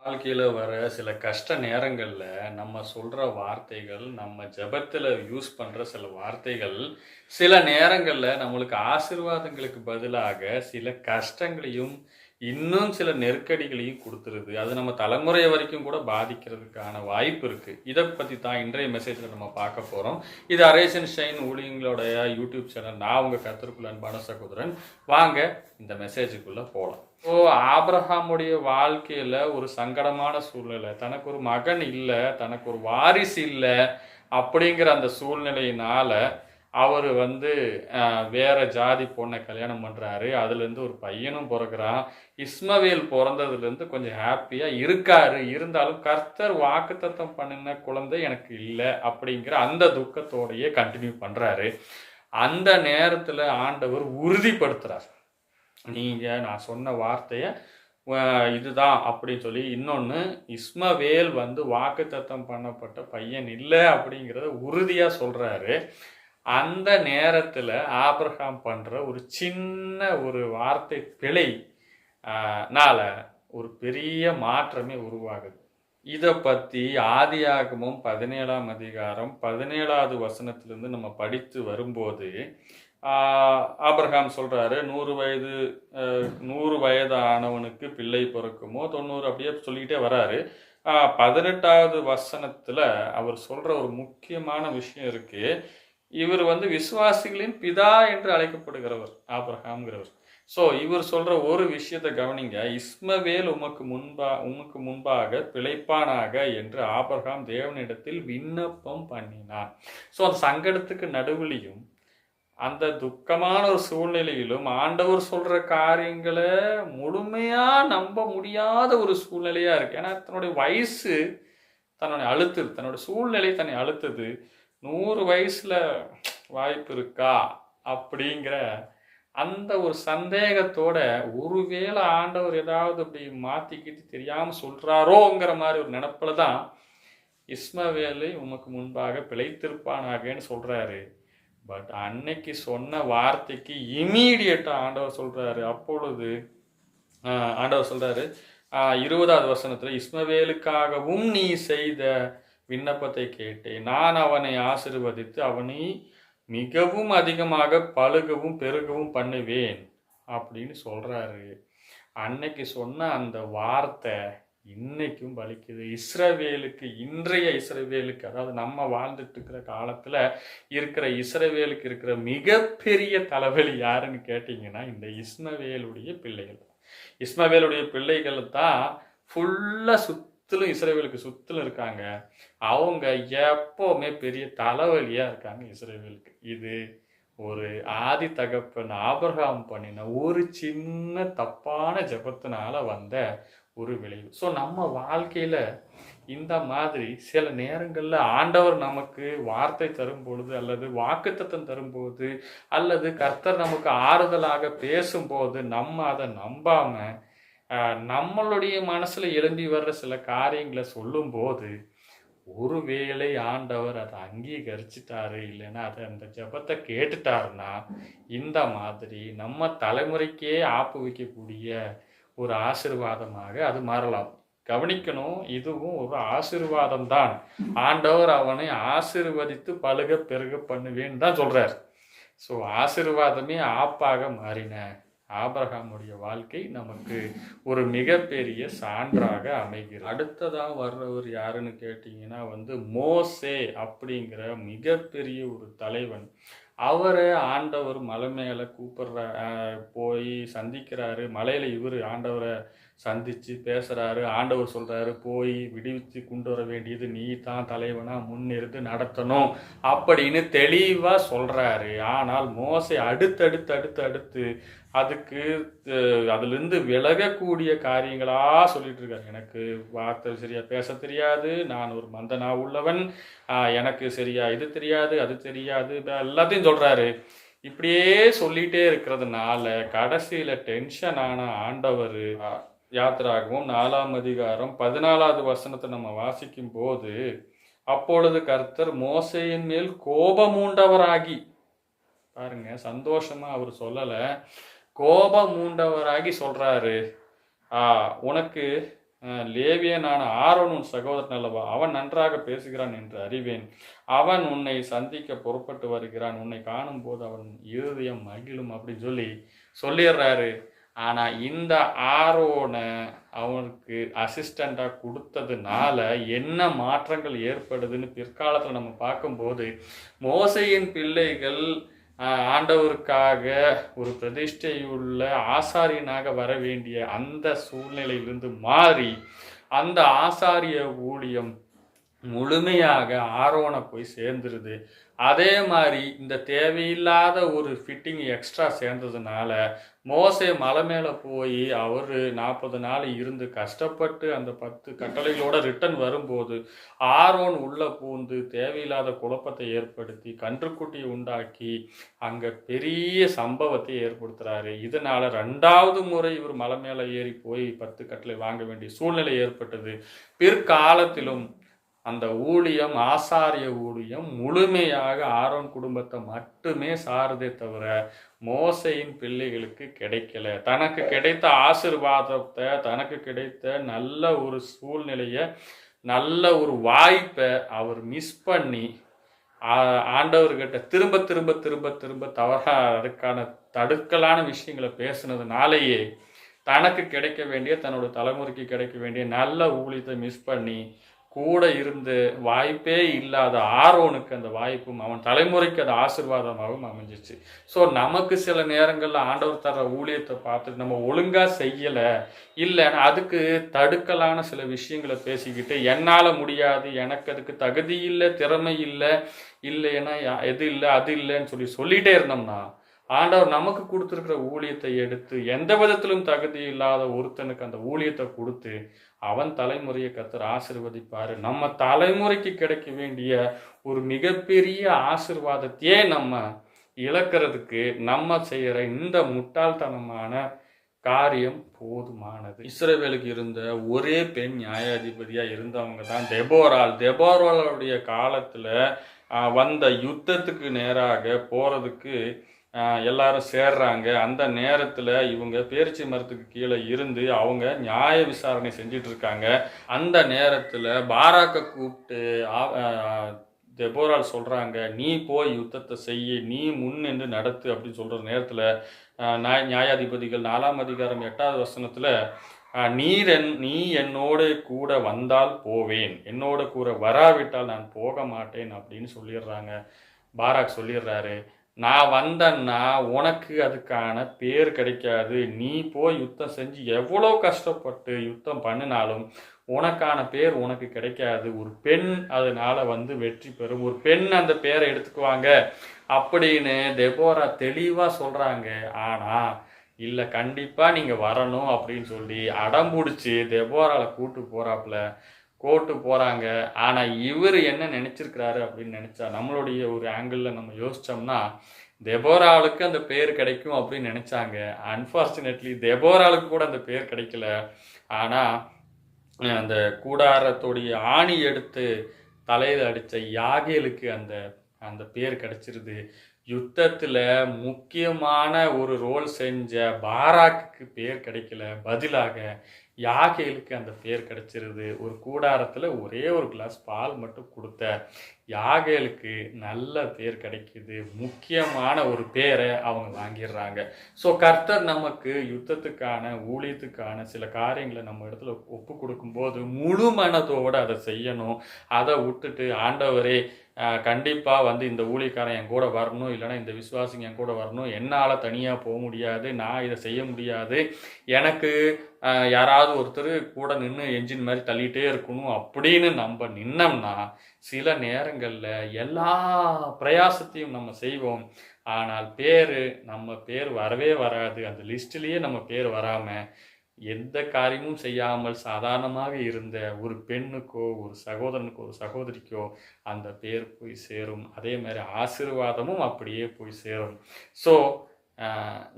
வாழ்க்கையில வர சில கஷ்ட நேரங்கள்ல நம்ம சொல்ற வார்த்தைகள், நம்ம ஜெபத்துல யூஸ் பண்ற சில வார்த்தைகள், சில நேரங்கள்ல நம்மளுக்கு ஆசீர்வாதங்களுக்கு பதிலாக சில கஷ்டங்களையும், இன்னும் சில நெருக்கடிகளையும் குடுத்துருது. அது நம்ம தலைமுறை வரைக்கும் கூட பாதிக்கிறதுக்கான வாய்ப்பு இருக்கு. இத பத்தி தான் இன்றைய மெசேஜ்ல நம்ம பார்க்க போறோம். இது அரேசன் ஷைன் ஊழியங்களுடைய யூடியூப் சேனல். நான் உங்க கர்த்தருக்குள் அன்பான சகோதரன். வாங்க இந்த மெசேஜுக்குள்ள போலாம். ஆபிரகாமுடைய வாழ்க்கையில ஒரு சங்கடமான சூழ்நிலை. தனக்கு ஒரு மகன் இல்ல, தனக்கு ஒரு வாரிசு இல்ல, அப்படிங்கிற அந்த சூழ்நிலையினால அவரு வந்து வேற ஜாதி பொண்ண கல்யாணம் பண்றாரு. அதுலேருந்து ஒரு பையனும் பொறக்குறான். இஸ்மவேல் பொறந்ததுலேருந்து கொஞ்சம் ஹேப்பியா இருக்காரு. இருந்தாலும் கர்த்தர் வாக்குத்தத்தம் பண்ணின குழந்தை எனக்கு இல்ல, அப்படிங்கிற அந்த துக்கத்தோடயே கன்டினியூ பண்றாரு. அந்த நேரத்துல ஆண்டவர் உறுதிப்படுத்துறார். நீங்க நான் சொன்ன வார்த்தைய இதுதான் அப்படின்னு சொல்லி. இன்னொன்னு, இஸ்மவேல் வந்து வாக்குத்தத்தம் பண்ணப்பட்ட பையன் இல்ல அப்படிங்கிறத உறுதியா சொல்றாரு. அந்த நேரத்துல ஆபிரகாம் பண்ற ஒரு சின்ன ஒரு வார்த்தை பிழை னால ஒரு பெரிய மாற்றமே உருவாகுது. இத பத்தி ஆதியாகமம் 17ஆம் அதிகாரம் 17வது வசனத்திலிருந்து நம்ம படித்து வரும்போது, ஆபிரகாம் சொல்றாரு, 100 வயது ஆனவனுக்கு பிள்ளை பிறக்குமோ 90 அப்படியே சொல்லிக்கிட்டே வராரு. 18வது வசனத்துல அவர் சொல்ற ஒரு முக்கியமான விஷயம் இருக்கு. இவர் வந்து விசுவாசிகளின் பிதா என்று அழைக்கப்படுகிறவர் ஆபிரகாம்ங்கிறவர். ஸோ இவர் சொல்ற ஒரு விஷயத்தை கவனிங்க. இஸ்மவேல் உமக்கு முன்பாக பிழைப்பானாக என்று ஆபிரகாம் தேவனிடத்தில் விண்ணப்பம் பண்ணினார். ஸோ அந்த சங்கடத்துக்கு நடுவுலையும், அந்த துக்கமான ஒரு சூழ்நிலையிலும் ஆண்டவர் சொல்ற காரியங்களை முழுமையா நம்ப முடியாத ஒரு சூழ்நிலையா இருக்கு. ஏன்னா தன்னுடைய வயசு தன்னுடைய அழுத்தது, தன்னுடைய சூழ்நிலை தன்னை அழுத்தது. 100 வயசுல வாய்ப்பு இருக்கா அப்படிங்கிற அந்த ஒரு சந்தேகத்தோட, ஒருவேளை ஆண்டவர் ஏதாவது அப்படி மாத்திக்கிட்டு தெரியாம சொல்றாரோங்கிற மாதிரி ஒரு நினப்புல தான் இஸ்மவேலை உமக்கு முன்பாக பிழைத்திருப்பானாகன்னு சொல்றாரு. பட் அன்னைக்கு சொன்ன வார்த்தைக்கு இமீடியட்டா ஆண்டவர் சொல்றாரு. அப்பொழுது ஆண்டவர் சொல்றாரு 20வது வசனத்துல, இஸ்மவேலுக்காகவும் நீ செய்த விண்ணப்பத்தை கேட்டேன். நான் அவனை ஆசீர்வதித்து அவனை மிகவும் அதிகமாக பலுகவும் பெருகவும் பண்ணுவேன் அப்படின்னு சொல்றாரு. அன்னைக்கு சொன்ன அந்த வார்த்தை இன்னைக்கும் பலிக்குது. இன்றைய இஸ்ரவேலுக்கு, அதாவது நம்ம வாழ்ந்துட்டு இருக்கிற காலத்துல இருக்கிற இஸ்ரவேலுக்கு இருக்கிற மிகப்பெரிய தலைவலி யாருன்னு கேட்டீங்கன்னா, இந்த இஸ்மவேலுடைய பிள்ளைகள். இஸ்மவேலுடைய பிள்ளைகள் தான் ஃபுல்லா சுத்திலும் இஸ்ரவேலுக்கு சுத்திலும் இருக்காங்க. அவங்க எப்பவுமே பெரிய தலைவலியா இருக்காங்க இஸ்ரவேலுக்கு. இது ஒரு ஆதி தகப்பன் ஆபிரகாம் பண்ணின ஒரு சின்ன தப்பான ஜெபத்தினால வந்த ஒரு விளைவு. ஸோ நம்ம வாழ்க்கையில இந்த மாதிரி சில நேரங்கள்ல ஆண்டவர் நமக்கு வார்த்தை தரும் பொழுது, அல்லது வாக்குத்தத்தம் தரும்போது, அல்லது கர்த்தர் நமக்கு ஆறுதலாக பேசும்போது நம்ம அதை நம்பாம நம்மளுடைய மனசுல எழும்பி வர்ற சில காரியங்களை சொல்லும்போது, ஒருவேளை ஆண்டவர் அதை அங்கீகரிச்சிட்டாரு, இல்லைன்னா அதை அந்த ஜெபத்தை கேட்டுட்டாருன்னா, இந்த மாதிரி நம்ம தலைமுறைக்கே ஆப்பு வைக்கக்கூடிய ஒரு ஆசீர்வாதமாக அது மாறலாம். கவனிக்கணும், இதுவும் ஒரு ஆசீர்வாதம் தான். ஆண்டவர் அவனை ஆசீர்வதித்து பலுக பெருக பண்ணுவேன்னு தான் சொல்றார். ஸோ ஆசீர்வாதமே ஆப்பாக மாறின ஆபிரகாமுடைய வாழ்க்கை நமக்கு ஒரு மிகப்பெரிய சான்றாக அமைகிறது. அடுத்ததா வர்றவர் யாருன்னு கேட்டீங்கன்னா வந்து மோசே அப்படிங்கிற மிகப்பெரிய ஒரு தலைவன். அவரை ஆண்டவர் மலை மேல போய் சந்திக்கிறாரு. மலையில இவர் ஆண்டவரை சந்திச்சு பேசுறாரு. ஆண்டவர் சொல்றாரு, போய் விடுவித்து கொண்டு வர வேண்டியது நீ தான் தலைவனா முன்னிருந்து நடத்தணும் அப்படின்னு தெளிவா சொல்றாரு. ஆனால் மோசே அடுத்து அதுக்கு அதுலேருந்து விலகக்கூடிய காரியங்களா சொல்லிட்டு இருக்காரு. எனக்கு வார்த்தை சரியா பேச தெரியாது, நான் ஒரு மந்தனா உள்ளவன், எனக்கு சரியா இது தெரியாது அது தெரியாது, எல்லாத்தையும் சொல்றாரு. இப்படியே சொல்லிட்டே இருக்கிறதுனால கடைசியில டென்ஷன் ஆன ஆண்டவர் யாத்திராகமம் 4ஆம் அதிகாரம் 14வது வசனத்தை நம்ம வாசிக்கும் போது, அப்பொழுது கர்த்தர் மோசேயின் மேல் கோபமூண்டவராகி, பாருங்க சந்தோஷமா அவர் சொல்லல, கோபமூண்டவராகி சொல்றாரு, உனக்கு லேவியனான ஆரோன் உன் சகோதரன் அல்லவா? அவன் நன்றாக பேசுகிறான் என்று அறிவேன். அவன் உன்னை சந்திக்க புறப்பட்டு வருகிறான். உன்னை காணும்போது அவன் இருதயம் மகிழும் அப்படின்னு சொல்லிடுறாரு. ஆனால் இந்த ஆரோனை அவனுக்கு அசிஸ்டண்டாக கொடுத்ததுனால என்ன மாற்றங்கள் ஏற்படுதுன்னு பிற்காலத்தில் நம்ம பார்க்கும்போது, மோசையின் பிள்ளைகள் ஆண்டவருக்காக ஒரு பிரதிஷ்டையுள்ள ஆசாரியனாக வர வேண்டிய அந்த சூழ்நிலையிலிருந்து மாறி அந்த ஆசாரிய ஊழியம் முழுமையாக ஆரோனை போய் சேர்ந்துருது. அதே மாதிரி இந்த தேவையில்லாத ஒரு ஃபிட்டிங் எக்ஸ்ட்ரா சேர்ந்ததுனால மோசே மலை மேலே போய் அவர் 40 நாள் இருந்து கஷ்டப்பட்டு அந்த 10 கட்டளைகளோட ரிட்டன் வரும்போது ஆரோன் உள்ளே பூந்து தேவையில்லாத குழப்பத்தை ஏற்படுத்தி கன்றுக்குட்டியை உண்டாக்கி அங்கே பெரிய சம்பவத்தை ஏற்படுத்துகிறாரு. இதனால் 2வது முறை இவர் மலை மேலே ஏறி போய் 10 கட்டளை வாங்க வேண்டிய சூழ்நிலை ஏற்பட்டது. பிற்காலத்திலும் அந்த ஊழியம், ஆசாரிய ஊழியம் முழுமையாக ஆரோன் குடும்பத்தை மட்டுமே சாருதே தவிர மோசையின் பிள்ளைகளுக்கு கிடைக்கல. தனக்கு கிடைத்த ஆசீர்வாதத்தை, தனக்கு கிடைத்த நல்ல ஒரு சூழ்நிலையை, நல்ல ஒரு வாய்ப்பை அவர் மிஸ் பண்ணி ஆண்டவர்கிட்ட திரும்ப திரும்ப திரும்ப திரும்ப தவறாக அதுக்கான தடுக்கலான விஷயங்களை பேசுனதுனாலேயே தனக்கு கிடைக்க வேண்டிய, தன்னோட தலைமுறைக்கு கிடைக்க வேண்டிய நல்ல ஊழியத்தை மிஸ் பண்ணி கூட இருந்து வாய்ப்பே இல்லாத ஆரோனுக்கு அந்த வாய்ப்பும் அவன் தலைமுறைக்கு அது ஆசீர்வாதமாகவும் அமைஞ்சிச்சு. ஸோ நமக்கு சில நேரங்களில் ஆண்டவர் தர ஊழியத்தை பார்த்துட்டு நம்ம ஒழுங்காக செய்யலை, இல்லைன்னா அதுக்கு தடுக்கலான சில விஷயங்களை பேசிக்கிட்டு என்னால் முடியாது, எனக்கு அதுக்கு தகுதி இல்லை, திறமை இல்லை, இல்லைன்னா எது இல்லை அது இல்லைன்னு சொல்லிகிட்டே இருந்தோம்னா ஆண்டவர் நமக்கு கொடுத்துருக்கிற ஊழியத்தை எடுத்து எந்த விதத்திலும் தகுதி இல்லாத ஒருத்தனுக்கு அந்த ஊழியத்தை கொடுத்து அவன் தலைமுறையை கர்த்தர் ஆசீர்வதிப்பார். நம்ம தலைமுறைக்கு கிடைக்க வேண்டிய ஒரு மிகப்பெரிய ஆசீர்வாதத்தையே நம்ம இழக்கிறதுக்கு நம்ம செய்கிற இந்த முட்டாள்தனமான காரியம் போதுமானது. இஸ்ரவேலுக்கு இருந்த ஒரே பெண் நியாயாதிபதியாக இருந்தவங்க தான் தெபோராள். தெபோராளுடைய காலத்தில் வந்த யுத்தத்துக்கு நேராக போகிறதுக்கு எல்லாரும் சேர்றாங்க. அந்த நேரத்தில் இவங்க பேரிச்சி மரத்துக்கு கீழே இருந்து அவங்க நியாய விசாரணை செஞ்சிட்டு இருக்காங்க. அந்த நேரத்தில் பாராக்கை கூப்பிட்டு தெபோரால் சொல்கிறாங்க, நீ போய் யுத்தத்தை செய்ய, நீ முன்னின்று நடத்து அப்படின்னு சொல்கிற நேரத்தில் நியாயாதிபதிகள் 4ஆம் அதிகாரம் 8வது வசனத்தில் நீ என்னோடு கூட வந்தால் போவேன், என்னோட கூட வராவிட்டால் நான் போக மாட்டேன் அப்படின்னு சொல்லிடுறாங்க. பாராக் சொல்லிடுறாரு, நான் வந்தேன்னா உனக்கு அதுக்கான பேர் கிடைக்காது, நீ போய் யுத்தம் செஞ்சு எவ்வளோ கஷ்டப்பட்டு யுத்தம் பண்ணினாலும் உனக்கான பேர் உனக்கு கிடைக்காது, ஒரு பெண் அதனால வெற்றி பெறும், ஒரு பெண் அந்த பேரை எடுத்துக்குவாங்க அப்படின்னு தெபோரா தெளிவாக சொல்கிறாங்க. ஆனால் இல்லை, கண்டிப்பாக நீங்கள் வரணும் அப்படின்னு சொல்லி அடம்பிடிச்சி தெபோராவை கூட்டு போகிறாங்க. ஆனால் இவர் என்ன நினச்சிருக்கிறாரு அப்படின்னு நினச்சா, நம்மளுடைய ஒரு ஆங்கிளில் நம்ம யோசித்தோம்னா தெபோராளுக்கு அந்த பேர் கிடைக்கும் அப்படின்னு நினச்சாங்க. அன்ஃபார்ச்சுனேட்லி தெபோராளுக்கு கூட அந்த பேர் கிடைக்கல. ஆனால் அந்த கூடாரத்தோடைய ஆணி எடுத்து தலையில் அடித்த யாகேலுக்கு அந்த பேர் கிடைச்சிருது. யுத்தத்தில் முக்கியமான ஒரு ரோல் செஞ்ச பாராக்கு பேர் கிடைக்கல, பதிலாக யாகேலுக்கு அந்த பேர் கிடைச்சிருது. ஒரு கூடாரத்தில் ஒரே ஒரு கிளாஸ் பால் மட்டும் கொடுத்த யாகேலுக்கு நல்ல பேர் கிடைக்கிது, முக்கியமான ஒரு பேரை அவங்க வாங்கிடுறாங்க. ஸோ கர்த்தர் நமக்கு யுத்தத்துக்கான ஊழியத்துக்கான சில காரியங்களை நம்ம இடத்துல ஒப்பு கொடுக்கும்போது முழு மனதோடு அதை செய்யணும். அதை விட்டுட்டு ஆண்டவரே கண்டிப்பாக இந்த ஊழியக்காரன் என் கூட வரணும், இல்லைனா இந்த விசுவாசிங்க என் கூட வரணும், என்னால் தனியாக போக முடியாது, நான் இதை செய்ய முடியாது, எனக்கு யாராவது ஒருத்தர் கூட நின்று என்ஜின் மாதிரி தள்ளிகிட்டே இருக்கணும் அப்படின்னு நம்ம நின்னோம்னா சில நேரங்களில் எல்லா பிரயாசத்தையும் நம்ம செய்வோம். ஆனால் நம்ம பேர் வரவே வராது. அந்த லிஸ்ட்லேயே நம்ம பேர் வராமல் எந்த காரியமும் செய்யாமல் சாதாரணமாக இருந்த ஒரு பெண்ணுக்கோ, ஒரு சகோதரனுக்கோ, ஒரு சகோதரிக்கோ அந்த பேர் போய் சேரும். அதே மாதிரி ஆசீர்வாதமும் அப்படியே போய் சேரும். ஸோ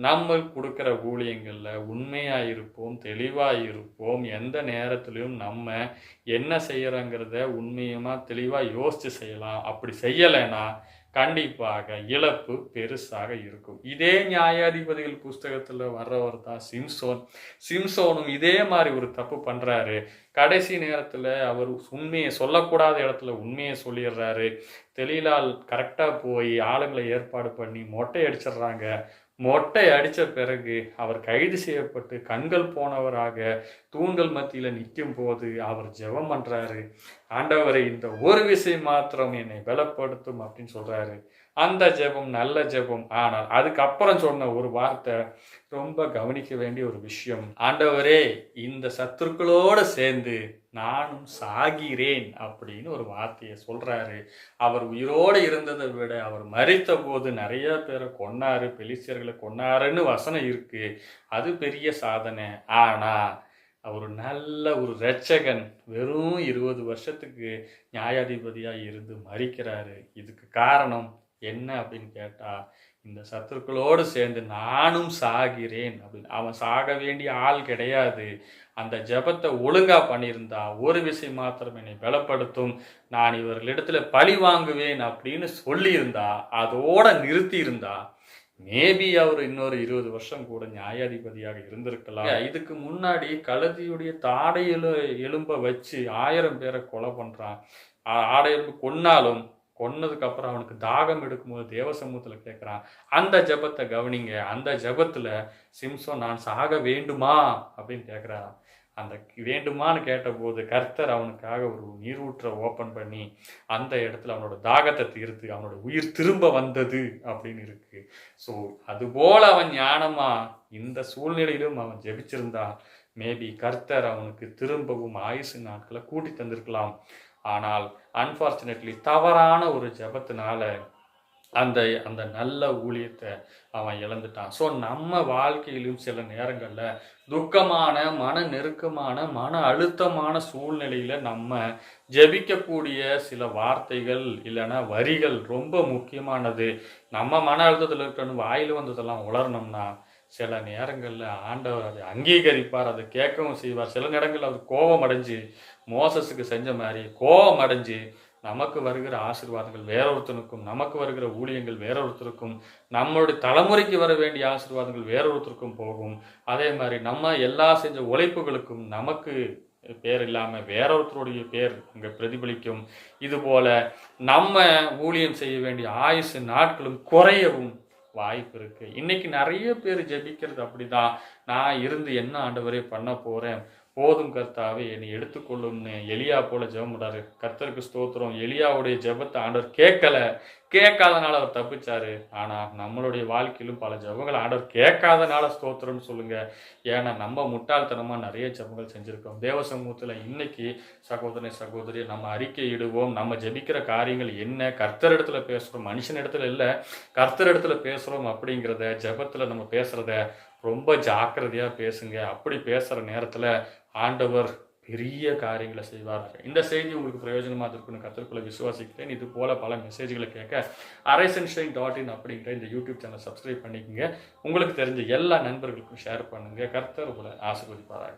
நம்ம கொடுக்குற ஊழியங்களில் உண்மையாக இருப்போம், தெளிவாக இருப்போம். எந்த நேரத்துலையும் நம்ம என்ன செய்கிறோங்கிறத உண்மையமாக தெளிவாக யோசித்து செய்யலாம். அப்படி செய்யலைன்னா கண்டிப்பாக இழப்பு பெருசாக இருக்கும். இதே நியாயாதிபதிகள் புஸ்தகத்துல வர்றவர் தான் சிம்சோன். சிம்சோனும் இதே மாரி ஒரு தப்பு பண்றாரு. கடைசி நேரத்துல அவர் உண்மைய சொல்லக்கூடாத இடத்துல உண்மைய சொல்லிர்றாரு. தெலீலாள் கரெக்ட்டா போய் ஆளுங்கள ஏற்பாடு பண்ணி மொட்டை அடிச்சிடுறாங்க. மொட்டை அடிச்ச பிறகு அவர் கைது செய்யப்பட்டு கண்கள் போனவராக தூண்கள் மத்தியில நிக்கும்போது அவர் ஜெபம் பண்றாரு. ஆண்டவரே, இந்த ஒரு விஷயம் மாத்திரம் என்னை பலப்படுத்தும் அப்படின்னு சொல்றாரு. அந்த ஜெபம் நல்ல ஜெபம். ஆனால் அதுக்கப்புறம் சொன்ன ஒரு வார்த்தை ரொம்ப கவனிக்க வேண்டிய ஒரு விஷயம். ஆண்டவரே, இந்த சத்துருக்களோட சேர்ந்து நானும் சாகிறேன் அப்படின்னு ஒரு வார்த்தையை சொல்றாரு. அவர் உயிரோடு இருந்ததை விட அவர் மரித்த போது நிறைய பேரை கொன்னாரு, பெலிஸ்தியர்களை கொன்னாருன்னு வசனம் இருக்கு. அது பெரிய சாதனை. ஆனா ஒரு நல்ல ஒரு இரட்சகன் வெறும் 20 வருஷத்துக்கு நியாயாதிபதியா இருந்து மரிக்கிறாரு. இதுக்கு காரணம் என்ன அப்படின்னு கேட்டா, இந்த சத்துருக்களோடு சேர்ந்து நானும் சாகிறேன் அப்படின்னு. அவன் சாக வேண்டிய ஆள் கிடையாது. அந்த ஜெபத்தை ஒழுங்கா பண்ணியிருந்தா ஒரு விஷயம் மாத்திரம் என்னை பலப்படுத்தும், நான் இவர்களிடத்துல பழி வாங்குவேன் அப்படின்னு சொல்லியிருந்தா, அதோட நிறுத்தி இருந்தா மேபி அவர் இன்னொரு 20 வருஷம் கூட நியாயாதிபதியாக இருந்திருக்கலாம். இதுக்கு முன்னாடி கழுதியுடைய தாடை எலும்ப வச்சு 1000 பேரை கொலை பண்றான். ஆடை எலும்பு கொன்னாலும் கொன்னதுக்கு அப்புறம் அவனுக்கு தாகம் எடுக்கும்போது தேவ சமூகத்துல கேட்கிறான். அந்த ஜெபத்தை கவனிங்க. அந்த ஜெபத்துல சிம்சோன் நான் சாக வேண்டுமா அப்படின்னு கேட்கிறான். அந்த வேண்டுமான்னு கேட்டபோது கர்த்தர் அவனுக்காக ஒரு நீரூற்றை ஓப்பன் பண்ணி அந்த இடத்துல அவனோட தாகத்தை தீர்த்து அவனோட உயிர் திரும்ப வந்தது அப்படின்னு இருக்கு. ஸோ அதுபோல அவன் ஞானமா இந்த சூழ்நிலையிலும் அவன் ஜெபிச்சிருந்தா மேபி கர்த்தர் அவனுக்கு திரும்பவும் ஆயுசு நாட்களை கூட்டி தந்திருக்கலாம். ஆனால் அன்பார்ச்சுனேட்லி தவறான ஒரு ஜெபத்தினால அந்த அந்த நல்ல ஊழியத்தை அவன் இழந்துட்டான். ஸோ நம்ம வாழ்க்கையிலும் சில நேரங்களில் துக்கமான, மன நெருக்கமான, மன அழுத்தமான சூழ்நிலையில் நம்ம ஜெபிக்கக்கூடிய சில வார்த்தைகள் இல்லைன்னா வரிகள் ரொம்ப முக்கியமானது. நம்ம மன அழுத்தத்தில் இருக்கணும் வாயில் வந்ததெல்லாம் உளரணும்னா சில நேரங்களில் ஆண்டவர் அதை அங்கீகரிப்பார், அதை கேட்கவும் செய்வார். சில நேரங்களில் அவர் கோபம் அடைஞ்சு மோசஸுக்கு செஞ்ச மாதிரி கோபம் அடைஞ்சு நமக்கு வருகிற ஆசீர்வாதங்கள் வேறொருத்தனுக்கும், நமக்கு வருகிற ஊழியங்கள் வேறொருத்தருக்கும், நம்மளுடைய தலைமுறைக்கு வர வேண்டிய ஆசீர்வாதங்கள் வேறொருத்தருக்கும் போகும். அதே மாதிரி நம்ம எல்லா செஞ்ச உழைப்புகளுக்கும் நமக்கு பேர் இல்லாமல் வேறொருத்தருடைய பேர் அங்கே பிரதிபலிக்கும். இதுபோல நம்ம ஊழியம் செய்ய வேண்டிய ஆயுசு நாட்களும் குறையவும் வாய்ப்பு இருக்கு. இன்னைக்கு நிறைய பேர் ஜெபிக்கிறது அப்படிதான். நான் இருந்து என்ன ஆண்டவரே பண்ண போறேன், போதும் கர்த்தாவே என்னை எடுத்துக்கொள்ளும்னு எலியா போல ஜெபம் பண்றாரு. கர்த்தருக்கு ஸ்தோத்திரம். எலியாவுடைய ஜெபத்தை ஆண்டவர் கேட்காதனால அவர் தப்பிச்சாரு. ஆனா நம்மளுடைய வாழ்க்கையிலும் பல ஜெபங்கள் ஆண்டவர் கேட்காதனால ஸ்தோத்திரம்னு சொல்லுங்க. ஏன்னா நம்ம முட்டாள்தனமா நிறைய ஜெபங்கள் செஞ்சிருக்கோம். தேவ சமூகத்துல இன்னைக்கு சகோதரனை சகோதரி நம்ம அறிக்கை இடுவோம். நம்ம ஜெபிக்கிற காரியங்கள் என்ன, கர்த்தர் இடத்துல பேசுறோம், மனுஷன் இடத்துல இல்லை, கர்த்தர் இடத்துல பேசுறோம் அப்படிங்கிறத ஜெபத்துல நம்ம பேசுறத ரொம்ப ஜாக்கிரதையா பேசுங்க. அப்படி பேசுற நேரத்துல ஆண்டவர் பெரிய காரியங்களை செய்வார். இந்த செய்தி உங்களுக்கு பிரயோஜனமாக இருக்குன்னு கர்த்தருக்குள்ள விசுவாசிக்கிறேன். இது போல பல மெசேஜ்களை கேட்க arisandshine.in அப்படிங்கிற இந்த யூடியூப் சேனல் சப்ஸ்கிரைப் பண்ணிக்கோங்க. உங்களுக்கு தெரிஞ்ச எல்லா நண்பர்களுக்கும் ஷேர் பண்ணுங்க. கர்த்தர் உங்களை ஆசீர்வதிப்பாராக.